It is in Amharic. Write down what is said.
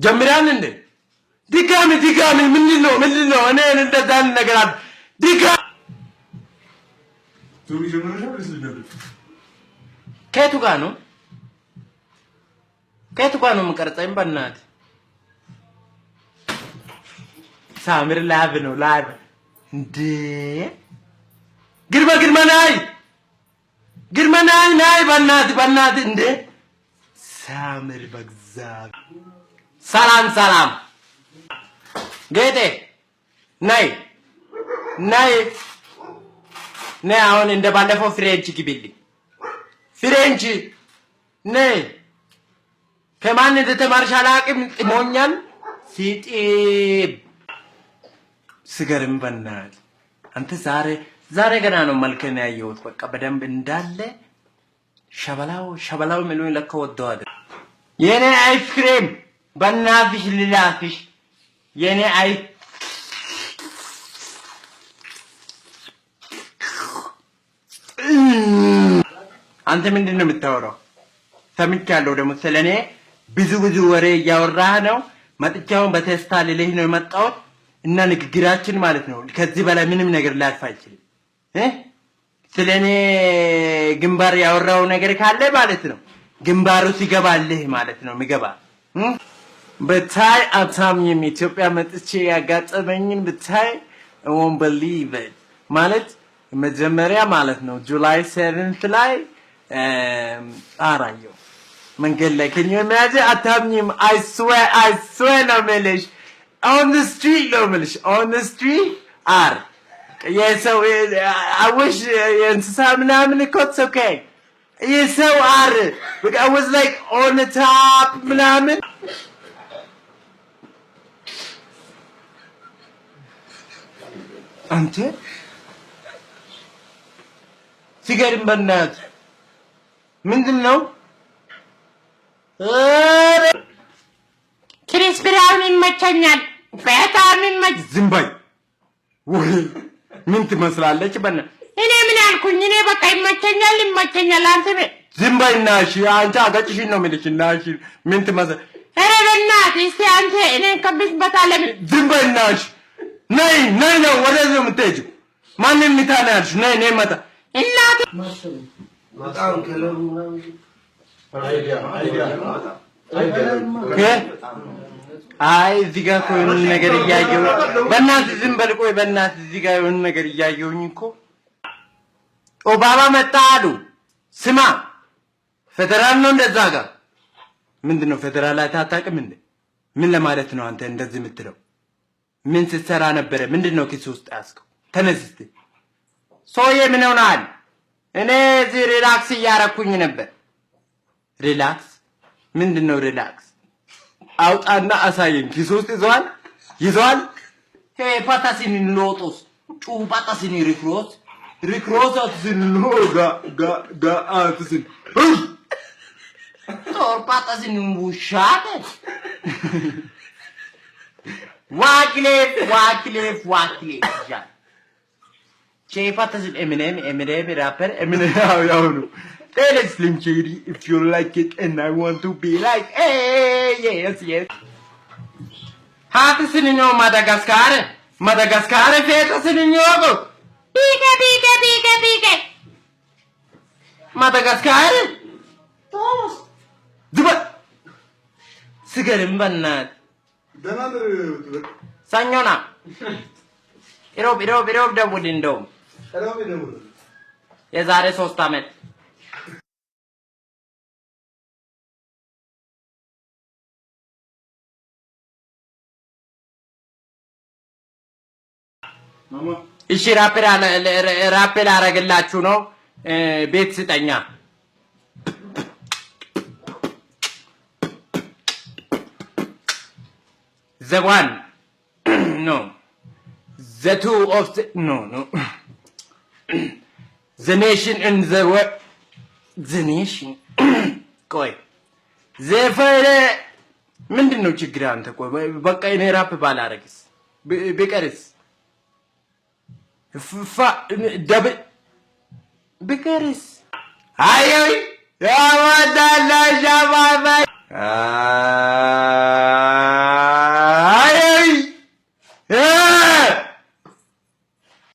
ጀምራን እንዴ ድጋሚ ምንድነው እኔ እንደዛ ነገር አለ ድጋሚ ቱሪ ጀምረሻል ስለዚህ ከቱ ጋር ነው የምቀርጸኝ በእናትህ ሳምር ላብ ነው ላብ እንዴ ግርማ ናይ በእናትህ እንዴ ሳምር በግዛብ ሰላም ጌቴ ናይ አሁን እንደ ባለፈው ፍሬንች ግቢልኝ ፍሬንች ነይ ከማን እንደተማርሽ አላውቅም ጥሞኛል ሲጢብ ስገርም በእናትህ አንተ ዛሬ ገና ነው መልከን ያየሁት በቃ በደንብ እንዳለ ሸበላው ምሉኝ ለካ ወደዋል የኔ አይስክሬም በእናትሽ ልላፍሽ የኔ አይ አንተ ምንድነው የምታወራው ሰምቻለሁ ደግሞ ስለኔ ብዙ ወሬ እያወራህ ነው መጥቻውን በቴስታ ልልህ ነው የመጣሁት እና ንግግራችን ማለት ነው ከዚህ በላይ ምንም ነገር ላልፍ አይችልም ስለኔ ግንባር ያወራው ነገር ካለ ማለት ነው ግንባሩ ሲገባልህ ማለት ነው የሚገባ በታይ አታምኝም ኢትዮጵያ መጥቼ ያጋጠመኝን በታይ I won't believe it ማለት መጀመሪያ ማለት ነው ጁላይ 7th ላይ አራየው መንገድ ላይ ከኛ የሚያዘ አታምኝም I swear ነው የምልሽ on the street are yes so I wish እንስሳ ምናምን እኮ it's okay yes so are I was like on the top ምናምን አንተ ሲገርም በእናትህ ምንድነው ክሪስ ብራውን ይመቸኛል በጣም ዝም በይ ወይ ምን ትመስላለች በእናትህ እኔ ምን አልኩኝ እኔ በቃ ይመቸኛል አንተ ዝም በይና እሺ አንቺ አገጭሽኝ ነው የምልሽ እና እሺ ምን ትመስል ኧረ በእናትህ እስቲ አንተ እኔ ከብስበታለህ ዝም በይና እሺ ነይ ነው ወደዚህ የምትሄጂው ማንንም ምታናልሽ ነይ መጣ እናት በጣም ከለሩ አይዲያ አይ እዚህ ጋር እኮ የሆነ ነገር እያየሁ በእናትህ ዝም በል ቆይ በእናትህ እዚህ ጋር የሆነ ነገር እያየሁኝ እኮ ኦባማ መጣ አሉ ስማ ፌደራል ነው እንደዛ ጋር ምንድነው ፌደራል አታውቅም እንዴ ምን ለማለት ነው አንተ እንደዚህ የምትለው ምን ስትሰራ ነበር ምንድነው ኪስ ውስጥ ያስከው ተነስ እስቲ ሶዬ ምን ሆናል እኔ እዚህ ሪላክስ እያረኩኝ ነበር ሪላክስ ምንድነው ሪላክስ አውጣና አሳየኝ ኪስ ውስጥ ይዟል ፓታሲን ሎጦስ ጩባታሲን ሪክሮስ አትሲን ጋ አትሲን ጦር ፓታሲን ውሻት ዋክሌፍ ጃ ቼፋታሲን ኤምኔም ራፐር ያው ነው Tell Slim Shady if you like it and I want to be like, hey, yes. Hati sininyo Madagascar feta sininyo ako. Pika. Madagascar? Todos. Diba? Sigarim banat. Sanyo na. Irob da wooden dome. Yazare sostamet. እሺ ራፔል አረግላችሁ ነው ቤት ስጠኛ the one no the two of the, no the nation and the world the nation ቆይ ዘፈረ ምንድነው ችግር አንተ ቆይ በቃ እኔ ራፕ ባላረግስ ቢቀርስ ቢቀርስ አይ ያዋዳላሻ